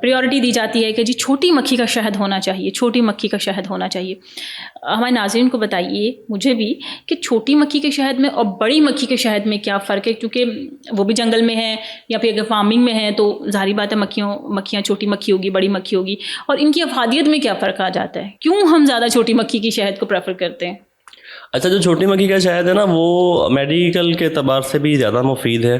Priority दी जाती है कि जी छोटी मक्खी का शहद होना चाहिए, छोटी मक्खी का शहद होना चाहिए। हमारे नाज़रीन को बताइए, मुझे भी, कि छोटी मक्खी के शहद में और बड़ी मक्खी के शहद में क्या फ़र्क है, क्योंकि वो भी जंगल में है या फिर अगर फार्मिंग में है तो ज़ाहिर बात है मक्खियाँ छोटी मक्खी होगी, बड़ी मक्खी होगी, और इनकी अफादियत में क्या फ़र्क आ जाता है, क्यों हम ज़्यादा छोटी मक्खी की शहद को प्रेफर करते हैं? अच्छा, जो छोटी मक्खी का शहद है ना, वो मेडिकल के एतबार से भी ज़्यादा मुफीद है।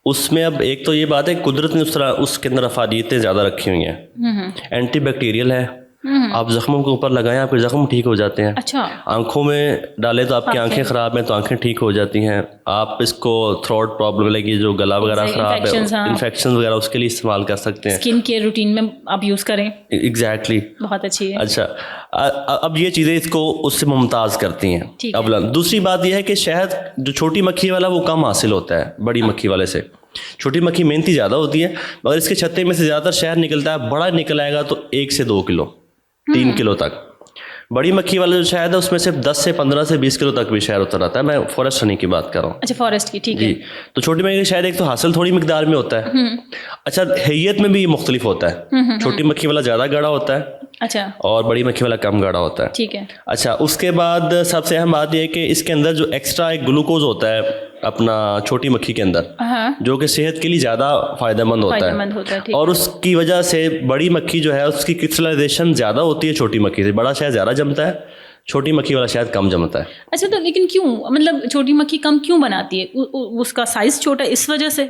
उसमें अब एक तो ये बात है, कुदरत ने उस तरह उसके अंदर अफादियतें ज़्यादा रखी हुई हैं। एंटी बैक्टीरियल है, आप जख्मों के ऊपर लगाएं आपके जख्म ठीक हो जाते हैं। अच्छा। आंखों में डालें तो आपकी आंखें ख़राब हैं तो आंखें ठीक हो जाती हैं। आप इसको थ्रोट प्रॉब्लम लगी, जो गला वगैरह ख़राब है, इन्फेक्शन वगैरह, उसके लिए इस्तेमाल कर सकते हैं। स्किन केयर रूटीन में आप यूज़ करें। एग्जैक्टली, बहुत अच्छी है। अच्छा, अब ये चीज़ें इसको उससे मुमताज़ करती हैं। अब दूसरी बात यह है कि शहद जो छोटी मक्खी वाला वो कम हासिल होता है बड़ी मक्खी वाले से। छोटी मक्खी मेहनती ज़्यादा होती है, मगर इसके छत्ते में से ज़्यादातर शहद निकलता है। बड़ा निकल आएगा तो 1 से 2 किलो, 3 किलो तक। बड़ी मक्खी वाला जो शहद है उसमें सिर्फ 10 से 15 से 20 किलो तक भी शहद उतर आता है। मैं फॉरेस्ट हनी की बात कर रहा हूँ। अच्छा, फॉरेस्ट की, ठीक है। तो छोटी मक्खी का शहद एक तो हासिल थोड़ी मिकदार में होता है। अच्छा, हैयत में भी मुख्तलिफ होता है। छोटी मक्खी वाला ज़्यादा गाढ़ा होता है, अच्छा, और बड़ी मक्खी वाला कम गाढ़ा होता है, ठीक है। अच्छा, उसके बाद सबसे अहम बात यह है कि इसके अंदर जो एक्स्ट्रा एक ग्लूकोज होता है अपना छोटी मक्खी के अंदर, जो कि सेहत के लिए ज़्यादा फ़ायदेमंद होता है, और उसकी वजह से बड़ी मक्खी जो है उसकी क्रिस्टलाइजेशन ज़्यादा होती है छोटी मक्खी से। बड़ा शहद ज़्यादा जमता है, छोटी मक्खी वाला शहद कम जमता है। अच्छा, तो लेकिन क्यों, मतलब छोटी मक्खी कम क्यों बनाती है? उसका साइज़ छोटा, इस वजह से?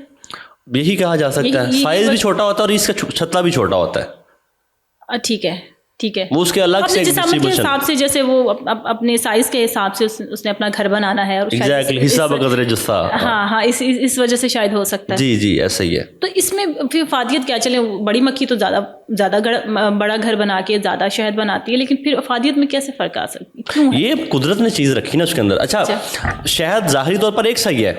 यही कहा जा सकता है, साइज़ भी छोटा होता है और इसका छत्ता भी छोटा होता है। ठीक है, ठीक है। वो उसके अलग से के हिसाब से, जैसे वो अपने साइज के हिसाब से उसने अपना घर बनाना है, और एग्जैक्टली हिस्सा बकदरे जुस्सा। हाँ, इस वजह से शायद हो सकता है। जी, ऐसा ही है। तो इसमें फिर अफादियत क्या? चले, बड़ी मक्खी तो ज़्यादा बड़ा घर बना के ज़्यादा शहद बनाती है, लेकिन फिर अफादियत में कैसे फ़र्क आ सकती है, क्यों? ये कुदरत ने चीज़ रखी ना उसके अंदर। अच्छा, शहद ज़ाहिरी तौर पर एक सही है,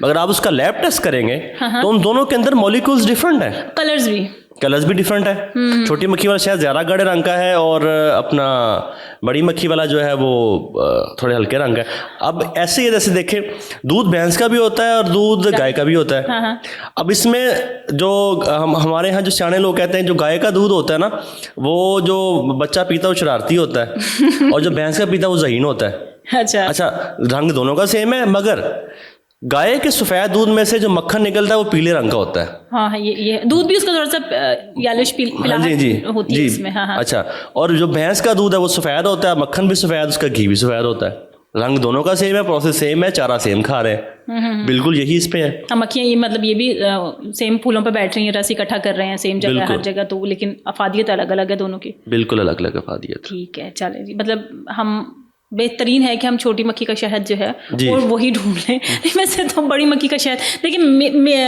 मगर आप उसका लैब टेस्ट करेंगे तो उन दोनों के अंदर मॉलिक्यूल्स डिफरेंट है, कलर्स भी डिफरेंट है। छोटी मक्खी वाला शायद ज़्यादा गाढ़े रंग का है, और अपना बड़ी मक्खी वाला जो है वो थोड़े हल्के रंग का है। अब ऐसे ही जैसे देखें, दूध भैंस का भी होता है और दूध गाय का भी होता है। अब इसमें जो हमारे यहाँ जो सियाने लोग कहते हैं, जो गाय का दूध होता है ना, वो जो बच्चा पीता है वो शरारती होता है, और जो भैंस का पीता है वो ज़हीन होता है। अच्छा, रंग दोनों का सेम है, मगर गाय के सफ़ेद दूध में से जो मक्खन निकलता है वो पीले रंग का होता है। हाँ, ये दूध भी उसका थोड़ा सा येलोइश पीला होती है इसमें। हाँ। अच्छा, और जो भैंस का दूध है वो सफ़ेद होता है, मक्खन भी सफ़ेद, उसका घी भी सफ़ेद होता है। रंग दोनों का सेम है, प्रोसेस सेम है, चारा सेम खा रहे हैं, बिल्कुल यही इस पे है। मक्खियाँ ये मतलब ये भी सेम फूलों पे बैठ रही हैं, रस इकट्ठा कर रहे हैं सेम जगह, हर जगह, तो लेकिन अफादियत अलग अलग है दोनों की। बिल्कुल अलग अलग अफादियत। ठीक है, चले जी, मतलब हम बेहतरीन है कि हम छोटी मक्खी का शहद जो है और वही ढूंढ लें। वैसे तो बड़ी मक्खी का शहद, लेकिन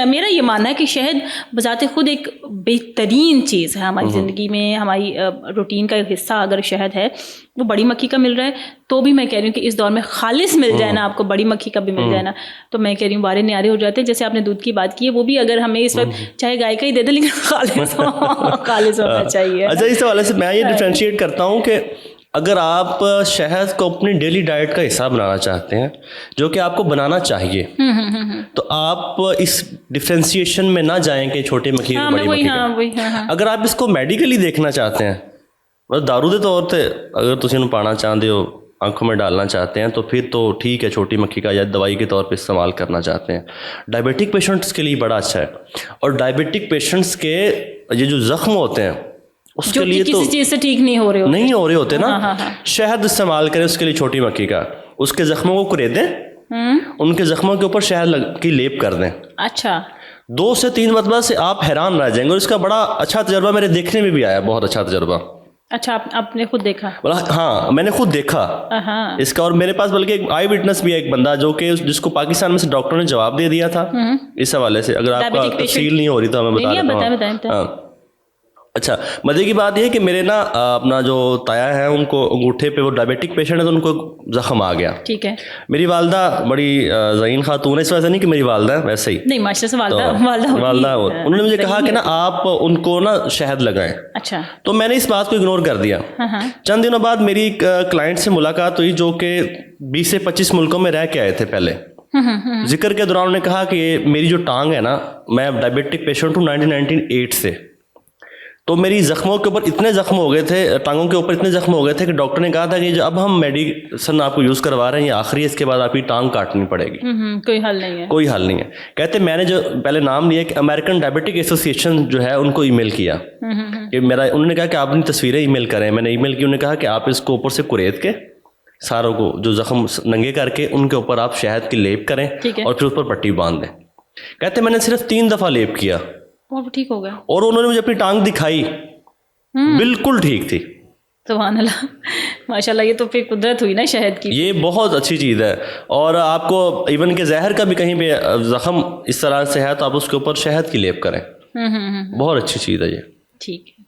मेरा ये मानना है कि शहद बजाते खुद एक बेहतरीन चीज़ है हमारी ज़िंदगी में, हमारी रूटीन का एक हिस्सा अगर शहद है वो बड़ी मक्खी का मिल रहा है, तो भी मैं कह रही हूँ कि इस दौर में खालिस मिल जाए ना आपको, बड़ी मक्खी का भी मिल जाए ना, तो मैं कह रही हूँ बारे न्यारे हो जाते हैं। जैसे आपने दूध की बात की है, वो भी अगर हमें इस वक्त चाहे गाय का ही दे दे, लेकिन खालिस होना चाहिए। अच्छा, इस हवाले से मैं ये डिफ्रेंशिएट करता हूँ कि अगर आप शहद को अपनी डेली डाइट का हिस्सा बनाना चाहते हैं, जो कि आपको बनाना चाहिए, तो आप इस डिफ्रेंशिएशन में ना जाएं कि छोटी मक्खी की बड़ी मक्खी। अगर आप इसको मेडिकली देखना चाहते हैं, मतलब दारू के तौर पे अगर तुम इन्हें पाना चाहते हो, आंखों में डालना चाहते हैं, तो फिर तो ठीक है छोटी मक्खी का, या दवाई के तौर पे इस्तेमाल करना चाहते हैं। डायबिटिक पेशेंट्स के लिए बड़ा अच्छा है, और डायबिटिक पेशेंट्स के ये जो जख्म होते हैं उसके लिए तो किसी चीज़ से ठीक नहीं हो रहे होते ना, शहद इस्तेमाल करें उसके लिए छोटी मक्खी का, उसके जख्मों को कुरेदें, उनके जख्मों के ऊपर शहद की लेप कर दें। अच्छा, 2 से 3 मरतबा से आप हैरान रह जाएंगे, और इसका बड़ा अच्छा तजर्बा मेरे देखने में भी आया, बहुत अच्छा तजर्बा। अच्छा, आपने खुद देखा? हाँ, मैंने खुद देखा इसका, और मेरे पास बल्कि एक आई विटनेस भी है, एक बंदा जो कि जिसको पाकिस्तान में से डॉक्टर ने जवाब दे दिया था इस हवाले से। अगर आपका तफसील नहीं हो रही तो मैं बता देता हूँ। अच्छा, मजे की बात यह है कि मेरे ना अपना जो ताया है, उनको अंगूठे पे, वो डायबिटिक पेशेंट है, तो उनको जख्म आ गया। ठीक है। मेरी वालदा बड़ी ज़हीन खातून है, इस वजह से नहीं कि मेरी वालदा है, वैसे ही नहीं, माशाल्लाह से वालदा उन्होंने मुझे कहा कि ना आप उनको ना शहद लगाएं। अच्छा, तो मैंने इस बात को इग्नोर कर दिया। चंद दिनों बाद मेरी क्लाइंट से मुलाकात हुई, जो कि 20 से 25 मुल्कों में रह के आए थे पहले। जिक्र के दौरान उन्होंने कहा कि मेरी जो टांग है ना, मैं डायबिटिक पेशेंट हूँ 1998 से, तो मेरी जख्मों के ऊपर इतने जख्म हो गए थे, टांगों के ऊपर इतने जख्म हो गए थे कि डॉक्टर ने कहा था कि अब हम मेडिसिन आपको यूज़ करवा रहे हैं, ये आखिरी है, इसके बाद आपकी टांग काटनी पड़ेगी। कोई हल नहीं है। कोई हल नहीं है। कहते मैंने जो पहले नाम लिया कि अमेरिकन डायबिटिक एसोसिएशन जो है उनको ईमेल किया कि मेरा, उन्होंने कहा कि आप अपनी तस्वीरें ईमेल करें। मैंने ईमेल की, उन्होंने कहा कि आप इसको ऊपर से कुरेद के सारों को जो जख्म नंगे करके उनके ऊपर आप शहद की लेप करें और फिर उस पर पट्टी बांध दें। कहते मैंने सिर्फ 3 दफ़ा लेप किया और ठीक हो गया, और उन्होंने मुझे अपनी टांग दिखाई, बिल्कुल ठीक थी। सुभान अल्लाह, माशाल्लाह, ये तो फिर कुदरत हुई ना शहद की। ये बहुत अच्छी चीज़ है। और आपको इवन के जहर का भी कहीं पे जख्म इस तरह से है तो आप उसके ऊपर शहद की लेप करें। बहुत अच्छी चीज़ है ये। ठीक है।